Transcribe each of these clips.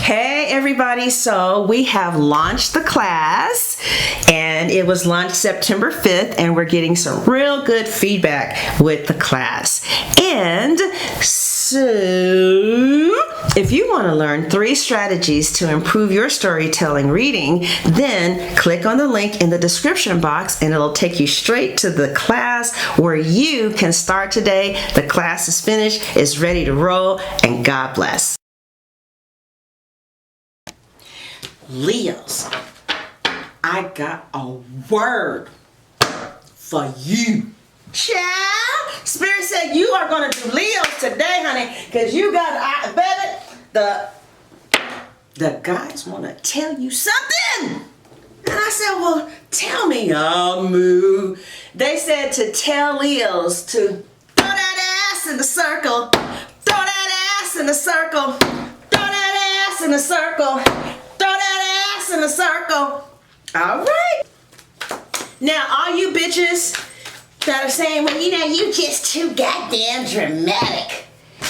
Hey everybody, so we have launched the class and it was launched September 5th and we're getting some real good feedback with the class. And so if you want to learn 3 strategies to improve your storytelling reading, then click on the link in the description box and it'll take you straight to the class where you can start today. The class is finished, it's ready to roll, and God bless. Leos, I got a word for you. Child, Spirit said you are going to do Leos today, honey, because you got, baby, the guys want to tell you something. And I said, well, tell me, Moo. They said to tell Leos to throw that ass in the circle, throw that ass in the circle, throw that ass in the circle. In a circle. All right. Now, all you bitches that are saying, well, you know, you just too goddamn dramatic.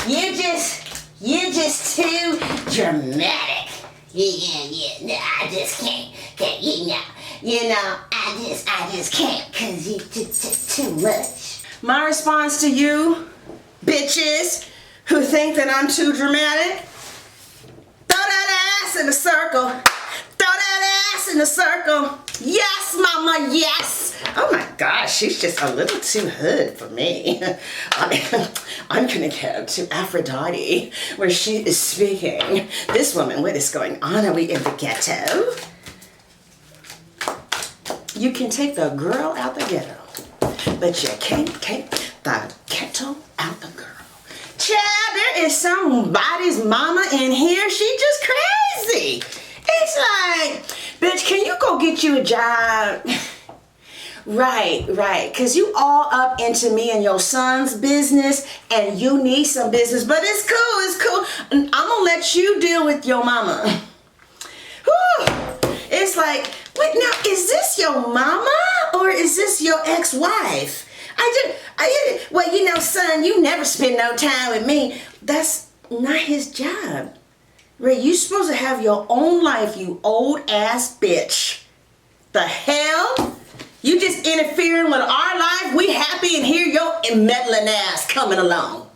You just too dramatic. Yeah. No, I just can't. I just can't, cause you just too much. My response to you, bitches, who think that I'm too dramatic, throw that ass in a circle. In the circle. Yes, mama, yes. Oh my gosh, she's just a little too hood for me. I'm gonna go to Aphrodite where she is speaking. This woman, what is going on? Are we in the ghetto? You can take the girl out the ghetto, but you can't take the ghetto out the girl. Child, there is somebody's mama in here. She just crazy. It's like, bitch, can you go get you a job? Right, because you all up into me and your son's business and you need some business, but it's cool. I'm gonna let you deal with your mama. Whew. It's like, wait, now, is this your mama or is this your ex-wife? Well, you know, son, you never spend no time with me. That's not his job. Ray, you supposed to have your own life, you old ass bitch. The hell? You just interfering with our life? We happy and here your meddling ass coming along.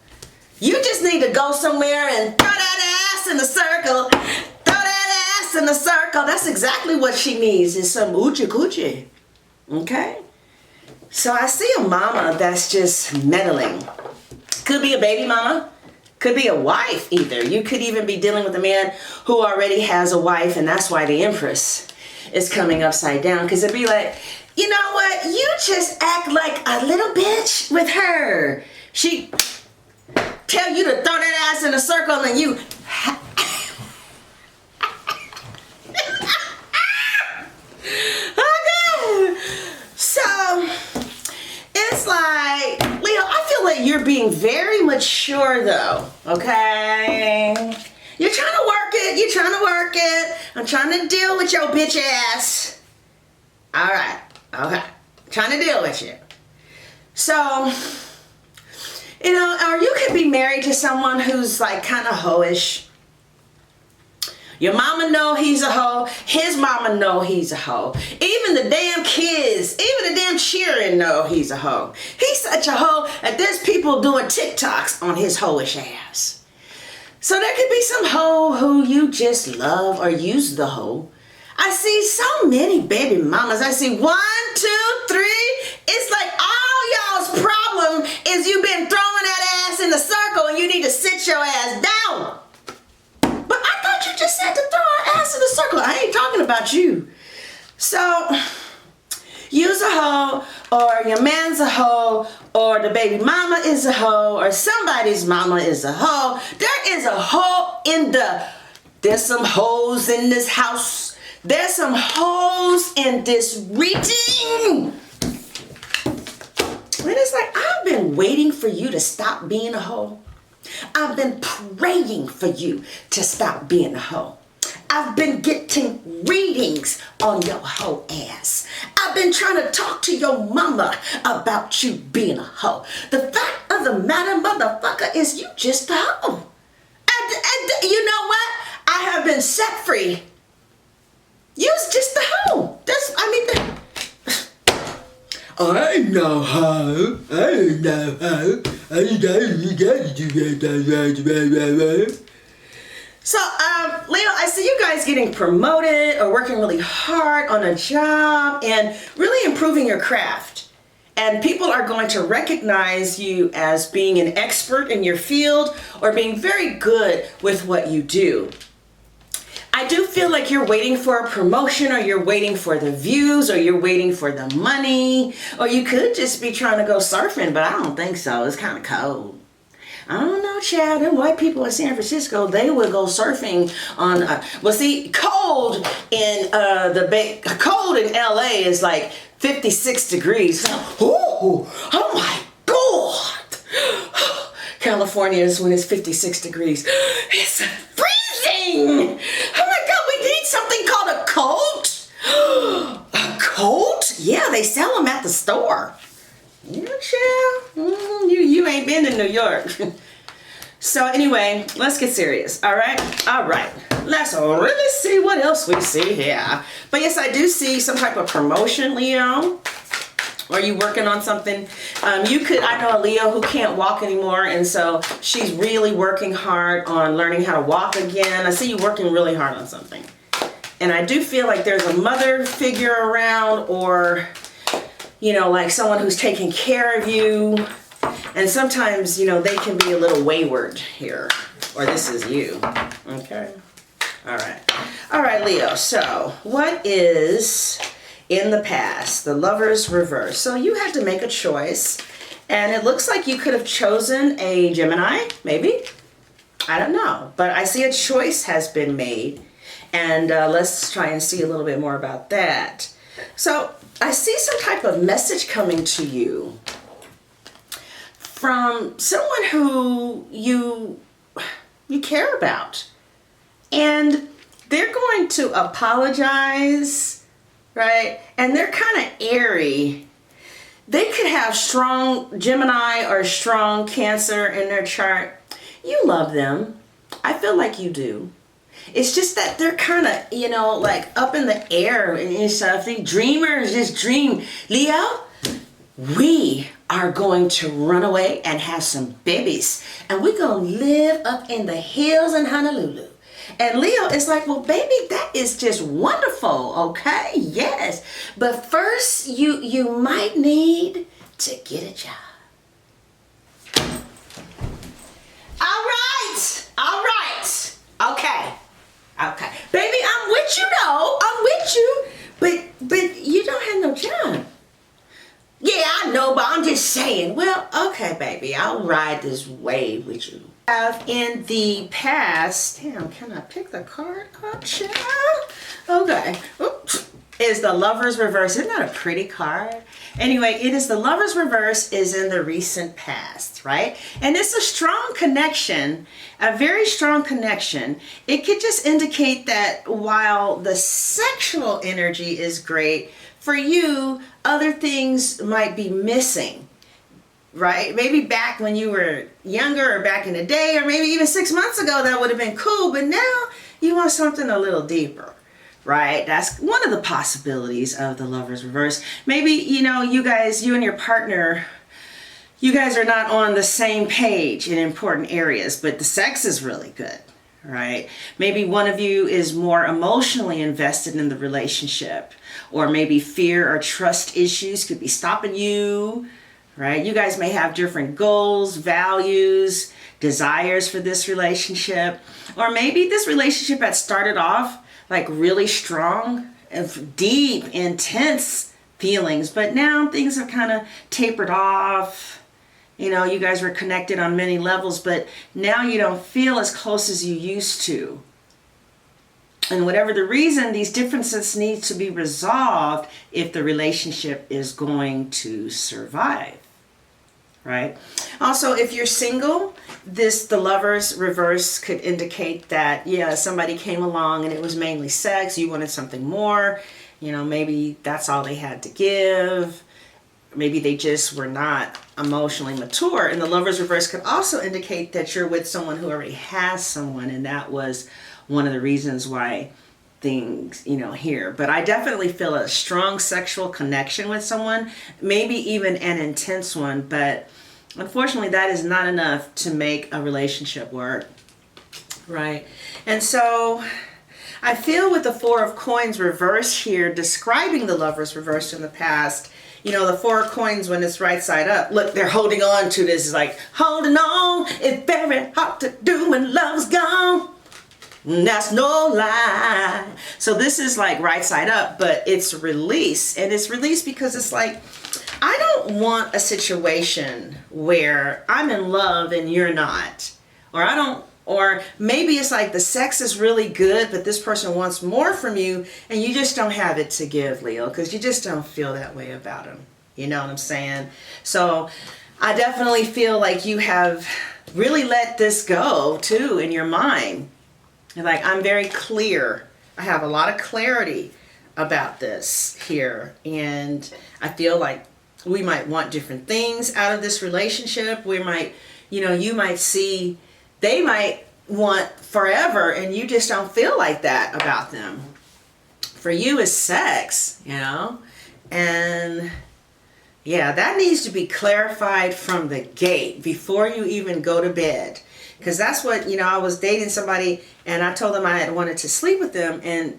You just need to go somewhere and throw that ass in the circle. Throw that ass in the circle. That's exactly what she needs, is some oochie coochie. Okay? So I see a mama that's just meddling. Could be a baby mama. Could be a wife either. You could even be dealing with a man who already has a wife, and that's why the Empress is coming upside down. Because it'd be like, you know what? You just act like a little bitch with her. She tell you to throw that ass in a circle and you... Okay. So, it's like... Leo, I feel like you're being very mature though, okay? You're trying to work it. I'm trying to deal with your bitch ass. All right, okay. Trying to deal with you. So, you know, or you could be married to someone who's like kind of hoish. Your mama know he's a hoe. His mama know he's a hoe. Even the damn kids, even the damn cheering know he's a hoe. He's such a hoe that there's people doing TikToks on his hoish ass. So there could be some hoe who you just love or use the hoe. I see so many baby mamas. I see 1, 2, 3. It's like all y'all's problem is you've been throwing that ass in the circle and you need to sit your ass down. You just said to throw our ass in a circle. I ain't talking about you. So, you's a hoe, or your man's a hoe, or the baby mama is a hoe, or somebody's mama is a hoe. There is a hoe in there's some hoes in this house. There's some hoes in this reading. And it's like, I've been waiting for you to stop being a hoe. I've been praying for you to stop being a hoe. I've been getting readings on your hoe ass. I've been trying to talk to your mama about you being a hoe. The fact of the matter, motherfucker, is you just a hoe. And you know what? I I have been set free. Use just the hoe. I know how. So, Leo, I see you guys getting promoted or working really hard on a job and really improving your craft. And people are going to recognize you as being an expert in your field or being very good with what you do. I do feel like you're waiting for a promotion, or you're waiting for the views, or you're waiting for the money, or you could just be trying to go surfing, but I don't think so. It's kind of cold. I don't know, child. Them white people in San Francisco, they would go surfing on, cold in cold in LA is like 56 degrees. Oh my God. California is when it's 56 degrees. It's freezing. Oh my God, we need something called a coat. A coat? Yeah, they sell them at the store. Yeah, child. You ain't been to New York. So anyway, let's get serious. All right. Let's really see what else we see here. But yes, I do see some type of promotion, Leo. Are you working on something? I know a Leo who can't walk anymore, and so she's really working hard on learning how to walk again. I see you working really hard on something. And I do feel like there's a mother figure around, or like someone who's taking care of you. And sometimes, they can be a little wayward here. Or this is you. Okay? All right, Leo. So, what is in the past? The Lover's reverse. So, you had to make a choice. And it looks like you could have chosen a Gemini, maybe. I don't know. But I see a choice has been made. And let's try and see a little bit more about that. So, I see some type of message coming to you from someone who you care about. And they're going to apologize, right? And they're kind of airy. They could have strong Gemini or strong Cancer in their chart. You love them. I feel like you do. It's just that they're kind of, like up in the air and stuff. The dreamers just dream. Leo, we are going to run away and have some babies. And we're going to live up in the hills in Honolulu. And Leo is like, well, baby, that is just wonderful, okay? Yes. But first, you might need to get a job. All right. Okay. Baby, I'm with you, though. I'm with you. But you don't have no job. Yeah, I know, but I'm just saying. Well, okay, baby, I'll ride this wave with you. In the past, damn, can I pick the card up, child? Okay. Oops. Is the Lover's reverse. Isn't that a pretty card? Anyway, it is the Lover's reverse is in the recent past, right? And it's a strong connection, a very strong connection. It could just indicate that while the sexual energy is great, for you, other things might be missing, right? Maybe back when you were younger, or back in the day, or maybe even 6 months ago, that would have been cool. But now you want something a little deeper, right? That's one of the possibilities of the Lover's reverse. Maybe, you and your partner, you guys are not on the same page in important areas, but the sex is really good, right? Maybe one of you is more emotionally invested in the relationship, or maybe fear or trust issues could be stopping you, right? You guys may have different goals, values, desires for this relationship, or maybe this relationship had started off like really strong, deep, intense feelings, but now things have kind of tapered off. You guys were connected on many levels, but now you don't feel as close as you used to. And whatever the reason, these differences need to be resolved if the relationship is going to survive, right? Also, if you're single, the Lover's reverse could indicate that, somebody came along and it was mainly sex. You wanted something more. Maybe that's all they had to give. Maybe they just were not emotionally mature. And the Lover's reverse could also indicate that you're with someone who already has someone, and that was one of the reasons why things, here. But I definitely feel a strong sexual connection with someone, maybe even an intense one, but unfortunately that is not enough to make a relationship work, right? And so I feel with the Four of Coins reversed here, describing the Lovers reversed in the past, the Four of Coins when it's right side up, look, they're holding on to this, like, holding on, it's very hard to do when love's gone. That's no lie. So this is like right side up, but it's release. And it's release because it's like, I don't want a situation where I'm in love and you're not. Or maybe it's like the sex is really good, but this person wants more from you and you just don't have it to give, Leo, because you just don't feel that way about him. You know what I'm saying? So I definitely feel like you have really let this go too in your mind. Like, I'm very clear. I have a lot of clarity about this here. And I feel like we might want different things out of this relationship. We might, you might see, they might want forever and you just don't feel like that about them. For you is sex, and yeah, that needs to be clarified from the gate before you even go to bed. Because that's what, I was dating somebody and I told them I had wanted to sleep with them. And,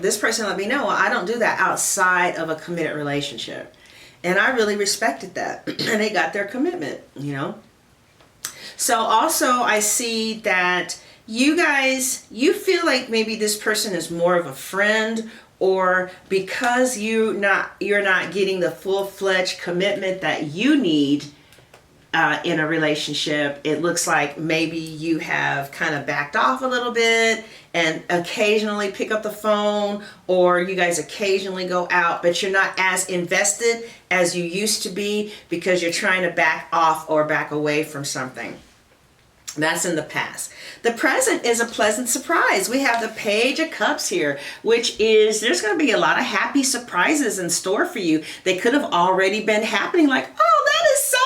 this person let me know, well, I don't do that outside of a committed relationship. And I really respected that. And they got their commitment, So also I see that you guys, you feel like maybe this person is more of a friend, or because you're not getting the full-fledged commitment that you need in a relationship, it looks like maybe you have kind of backed off a little bit and occasionally pick up the phone, or you guys occasionally go out, but you're not as invested as you used to be because you're trying to back off or back away from something. That's in the past. The present is a pleasant surprise. We have the Page of Cups here, which is, there's going to be a lot of happy surprises in store for you. They could have already been happening, like, oh, that is so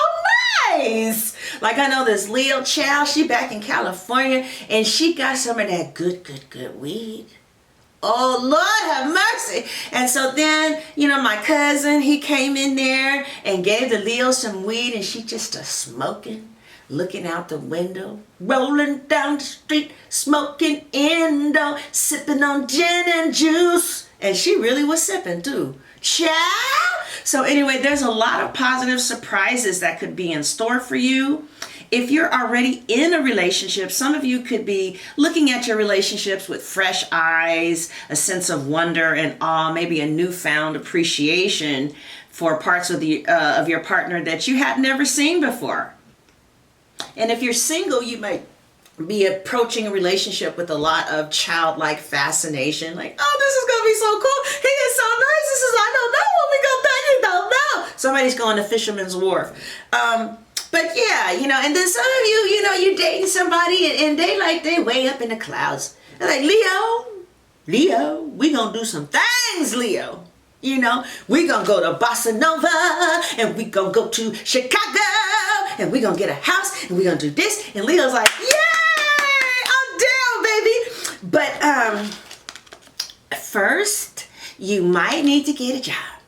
nice. Like, I know this Leo child, she back in California, and she got some of that good weed. Oh, Lord have mercy. And so then, my cousin, he came in there and gave the Leo some weed, and she just smoking, looking out the window, rolling down the street, smoking Indo, sipping on gin and juice. And she really was sipping too. Ciao. So anyway, there's a lot of positive surprises that could be in store for you. If you're already in a relationship, some of you could be looking at your relationships with fresh eyes, a sense of wonder and awe, maybe a newfound appreciation for parts of your partner that you had never seen before. And if you're single, you might be approaching a relationship with a lot of childlike fascination. Like, oh, this is going to be so cool. He is so nice. This is, I don't know when we go back. You don't know. Somebody's going to Fisherman's Wharf. But yeah, and then some of you, you're dating somebody and they way up in the clouds. They're like, Leo, we going to do some things, Leo. We gonna go to Bossa Nova, and we gonna go to Chicago, and we gonna get a house, and we gonna do this. And Leo's like, yay, I'm down, baby. But first, you might need to get a job.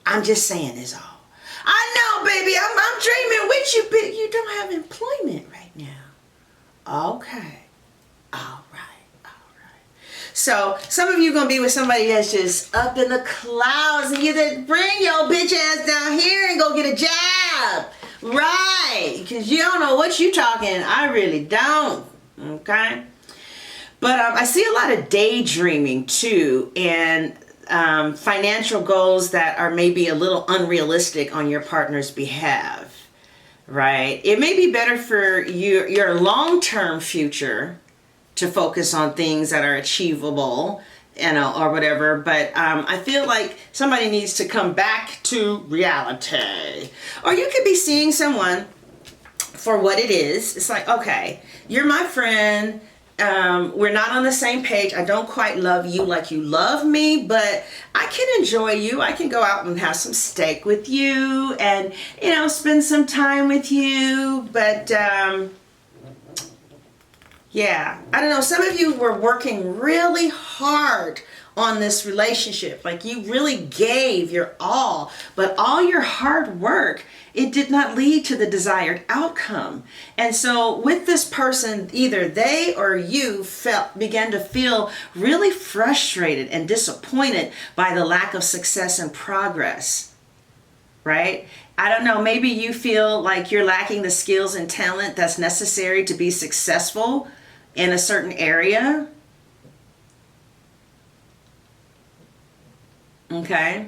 I'm just saying is all. I know, baby, I'm dreaming with you, but you don't have employment right now. Okay, all right. So some of you going to be with somebody that's just up in the clouds, and you just bring your bitch ass down here and go get a job. Right. Because you don't know what you talking. I really don't. Okay. But I see a lot of daydreaming too, and financial goals that are maybe a little unrealistic on your partner's behalf. Right. It may be better for your long-term future to focus on things that are achievable, or whatever. But I feel like somebody needs to come back to reality. Or you could be seeing someone for what it is. It's like, okay, you're my friend. We're not on the same page. I don't quite love you like you love me, but I can enjoy you. I can go out and have some steak with you and, spend some time with you. But Yeah, I don't know. Some of you were working really hard on this relationship. Like you really gave your all, but all your hard work, it did not lead to the desired outcome. And so with this person, either they or you began to feel really frustrated and disappointed by the lack of success and progress, right? I don't know, maybe you feel like you're lacking the skills and talent that's necessary to be successful in a certain area. Okay.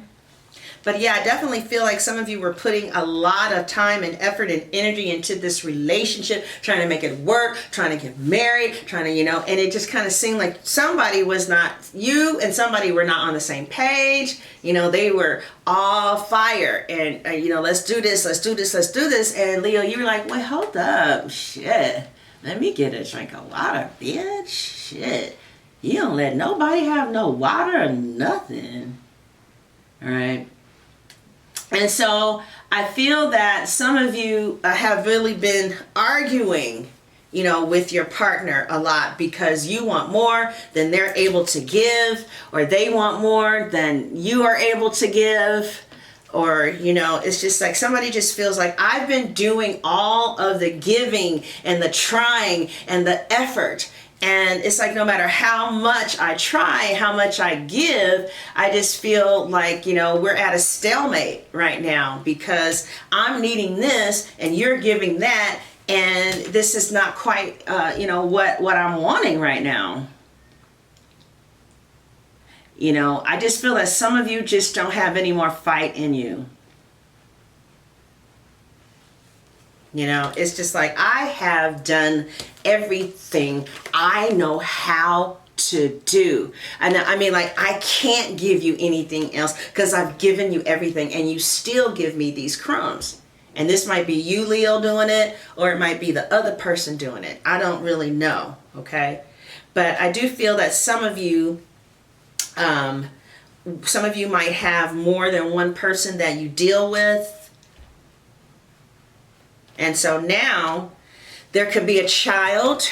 But yeah, I definitely feel like some of you were putting a lot of time and effort and energy into this relationship, trying to make it work, trying to get married, trying to, and it just kind of seemed like somebody was not, you and somebody were not on the same page. They were all fire and, let's do this, let's do this, let's do this. And Leo, you were like, wait, hold up, shit. Let me get a drink of water, bitch. Shit. You don't let nobody have no water or nothing. All right. And so I feel that some of you have really been arguing, with your partner a lot because you want more than they're able to give, or they want more than you are able to give. Or, it's just like somebody just feels like I've been doing all of the giving and the trying and the effort. And it's like no matter how much I try, how much I give, I just feel like, we're at a stalemate right now because I'm needing this and you're giving that. And this is not quite, what I'm wanting right now. I just feel that some of you just don't have any more fight in you. It's just like I have done everything I know how to do. And I mean, like, I can't give you anything else because I've given you everything and you still give me these crumbs. And this might be you, Leo, doing it, or it might be the other person doing it. I don't really know, okay? But I do feel that some of you might have more than one person that you deal with. And so now there could be a child,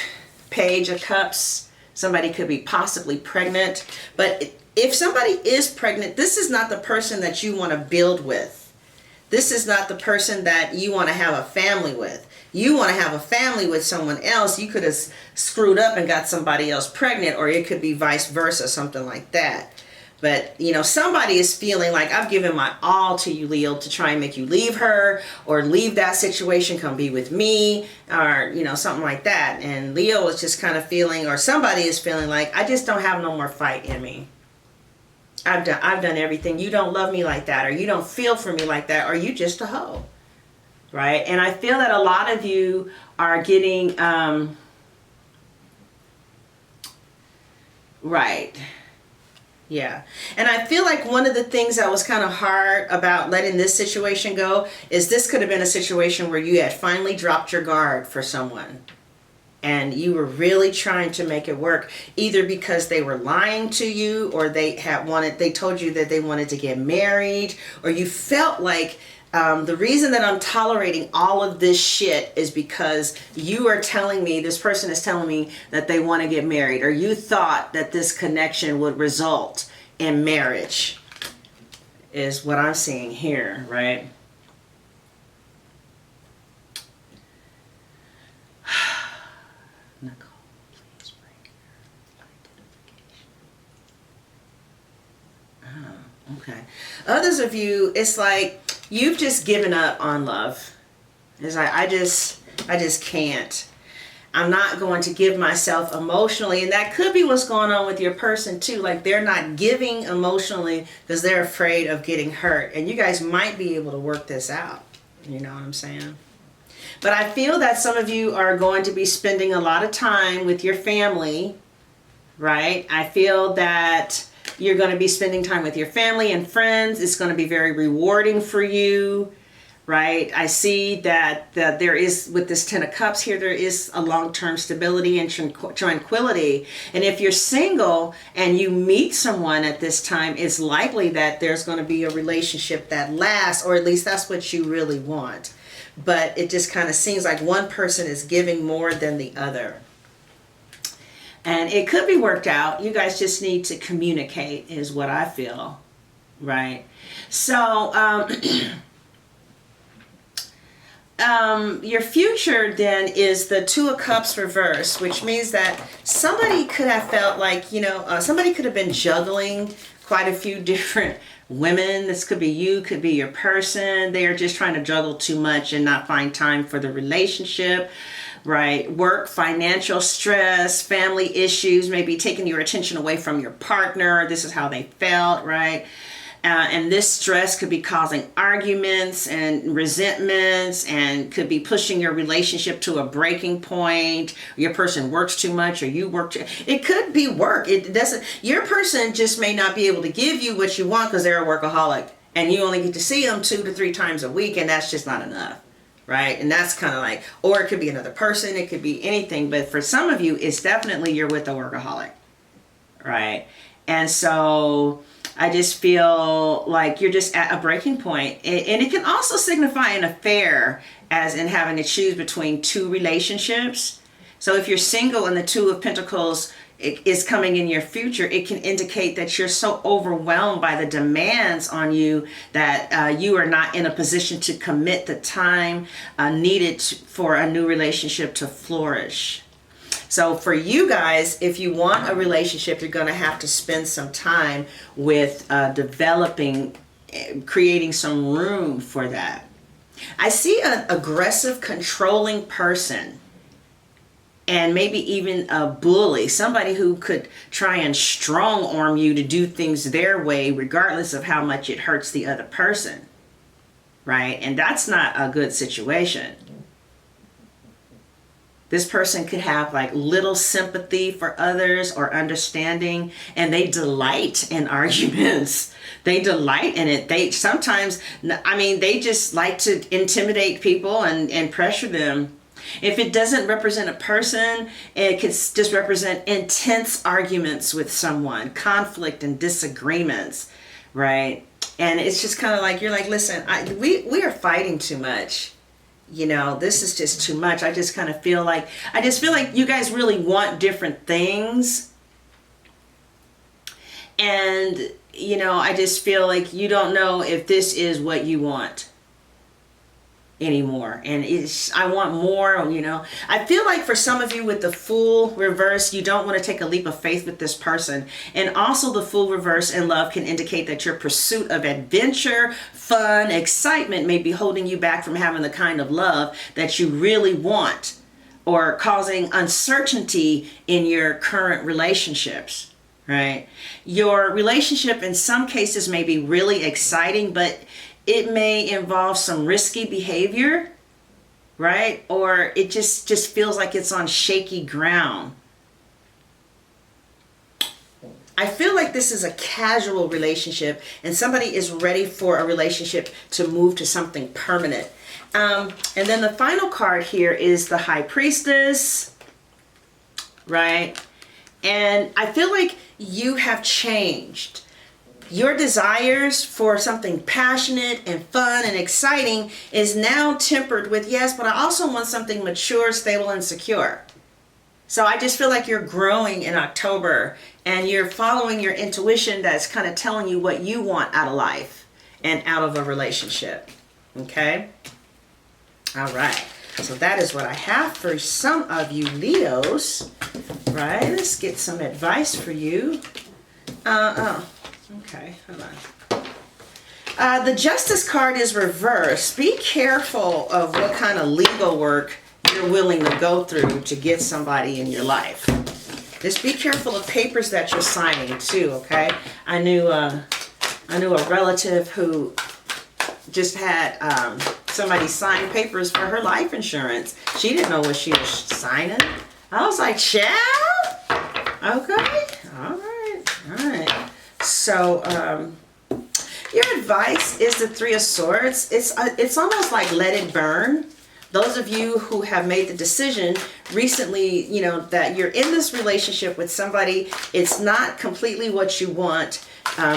Page of Cups. Somebody could be possibly pregnant. But if somebody is pregnant, this is not the person that you want to build with. This is not the person that you want to have a family with. You want to have a family with someone else. You could have screwed up and got somebody else pregnant, or it could be vice versa, something like that. But, somebody is feeling like I've given my all to you, Leo, to try and make you leave her or leave that situation, come be with me, or, something like that. And Leo is just kind of feeling, or somebody is feeling like, I just don't have no more fight in me. I've done everything. You don't love me like that, or you don't feel for me like that, or you just a hoe. Right? And I feel that a lot of you are getting, right. Yeah. And I feel like one of the things that was kind of hard about letting this situation go is this could have been a situation where you had finally dropped your guard for someone. And you were really trying to make it work, either because they were lying to you, or they told you that they wanted to get married, or you felt like the reason that I'm tolerating all of this shit is because you are telling me, this person is telling me that they want to get married, or you thought that this connection would result in marriage, is what I'm seeing here, right? Nicole, please bring your identification. Oh, okay. Others of you, it's like you've just given up on love. It's like, I just can't. I'm not going to give myself emotionally. And that could be what's going on with your person too. Like they're not giving emotionally because they're afraid of getting hurt. And you guys might be able to work this out. You know what I'm saying? But I feel that some of you are going to be spending a lot of time with your family, right? I feel that you're going to be spending time with your family and friends. It's going to be very rewarding for you, right? I see that there is, with this Ten of Cups here, there is a long-term stability and tranquility. And if you're single and you meet someone at this time, it's likely that there's going to be a relationship that lasts, or at least that's what you really want. But it just kind of seems like one person is giving more than the other. And it could be worked out. You guys just need to communicate is what I feel, right? So, your future then is the Two of Cups reverse, which means that somebody could have felt like, you know, somebody could have been juggling quite a few different women. This could be you, could be your person. They are just trying to juggle too much and not find time for the relationship, right? Work, financial stress, family issues, maybe taking your attention away from your partner. This is how they felt, right? And this stress could be causing arguments and resentments, and could be pushing your relationship to a breaking point. Your person works too much, or you work too. It could be work. It doesn't. Your person just may not be able to give you what you want because they're a workaholic, and you only get to see them 2 to 3 times a week, and that's just not enough, right? And that's kind of like, or it could be another person. It could be anything. But for some of you, it's definitely you're with a workaholic, right? And so I just feel like you're just at a breaking point. And it can also signify an affair, as in having to choose between 2 relationships. So if you're single and the Two of Pentacles is coming in your future, it can indicate that you're so overwhelmed by the demands on you that you are not in a position to commit the time needed for a new relationship to flourish. So for you guys, if you want a relationship, you're going to have to spend some time with developing, creating some room for that. I see an aggressive, controlling person, and maybe even a bully, somebody who could try and strong arm you to do things their way, regardless of how much it hurts the other person, right? And that's not a good situation. This person could have like little sympathy for others or understanding, and they delight in arguments. They delight in it. They sometimes, I mean, they just like to intimidate people and pressure them. If it doesn't represent a person, it could just represent intense arguments with someone, conflict and disagreements, right? And it's just kind of like, you're like, listen, we are fighting too much. You know, this is just too much. I just feel like you guys really want different things. And, you know, I just feel like you don't know if this is what you want anymore. And I want more, you know. I feel like for some of you with the Fool reverse, you don't want to take a leap of faith with this person. And also the Fool reverse in love can indicate that your pursuit of adventure, fun, excitement may be holding you back from having the kind of love that you really want, or causing uncertainty in your current relationships, right? Your relationship in some cases may be really exciting, but it may involve some risky behavior, right? Or it just feels like it's on shaky ground. I feel like this is a casual relationship, and somebody is ready for a relationship to move to something permanent. And then the final card here is the High Priestess, right? And I feel like you have changed. Your desires for something passionate and fun and exciting is now tempered with, yes, but I also want something mature, stable, and secure. So I just feel like you're growing in October, and you're following your intuition that's kind of telling you what you want out of life and out of a relationship. Okay? All right. So that is what I have for some of you Leos. Right? Let's get some advice for you. Okay, hold on. The Justice card is reversed. Be careful of what kind of legal work you're willing to go through to get somebody in your life. Just be careful of papers that you're signing too, okay? I knew a relative who just had somebody sign papers for her life insurance. She didn't know what she was signing. I was like, child? Okay, all right. So, your advice is the Three of Swords. It's almost like let it burn. Those of you who have made the decision recently, you know, that you're in this relationship with somebody, it's not completely what you want.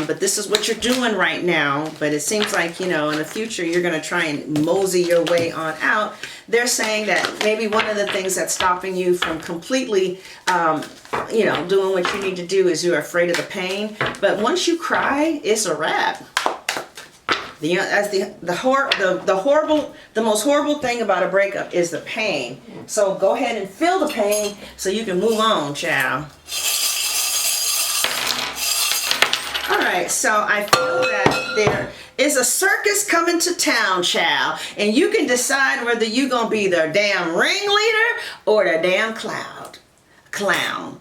But this is what you're doing right now. But it seems like, you know, in the future, you're going to try and mosey your way on out. They're saying that maybe one of the things that's stopping you from completely, you know, doing what you need to do is you're afraid of the pain. But once you cry, it's a wrap. The most horrible thing about a breakup is the pain. So go ahead and feel the pain so you can move on, child. All right, so I feel that there is a circus coming to town, child, and you can decide whether you're gonna be the damn ringleader or the damn clown.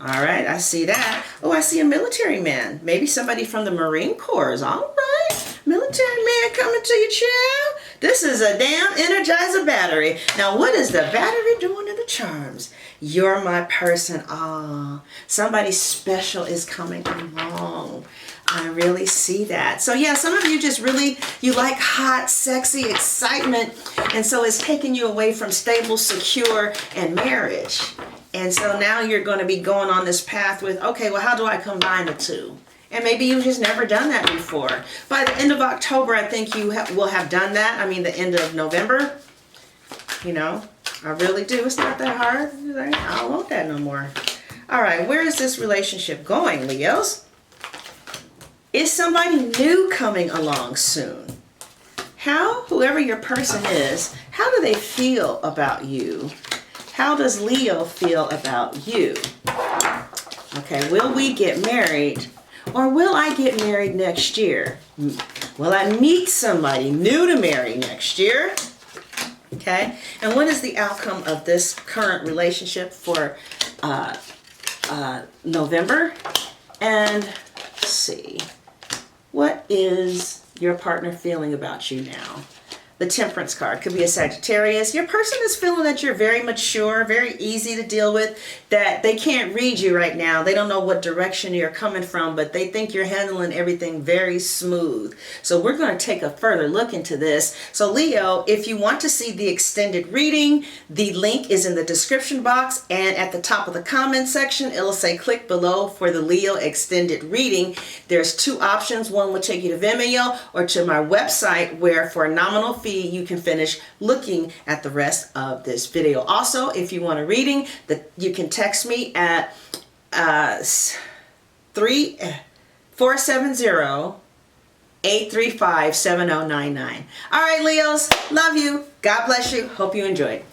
All right, I see that. Oh, I see a military man. Maybe somebody from the Marine Corps. All right, military man coming to you, child. This is a damn Energizer battery. Now, what is the battery doing in the charms? You're my person. Ah, somebody special is coming along. I really see that. So yeah, some of you just really, you like hot, sexy excitement. And so it's taking you away from stable, secure, and marriage. And so now you're going to be going on this path with, okay, well, how do I combine the two? And maybe you've just never done that before. By the end of October, I think you will have done that. I mean, the end of November. You know, I really do. It's not that hard. I don't want that no more. All right, where is this relationship going, Leos? Is somebody new coming along soon? How, whoever your person is, how do they feel about you? How does Leo feel about you? Okay, will we get married? Or will I get married next year? Will I meet somebody new to marry next year? Okay, and what is the outcome of this current relationship for November? And let's see. What is your partner feeling about you now? The Temperance card could be a Sagittarius. Your person is feeling that you're very mature, very easy to deal with, that they can't read you right now. They don't know what direction you're coming from, but they think you're handling everything very smooth. So we're going to take a further look into this. So Leo, if you want to see the extended reading, the link is in the description box and at the top of the comment section. It'll say click below for the Leo extended reading. There's two options. One will take you to Vimeo or to my website, where for a nominal fee you can finish looking at the rest of this video. Also, if you want a reading, you can text me at 470-835-7099. All right, Leos, love you. God bless you. Hope you enjoyed.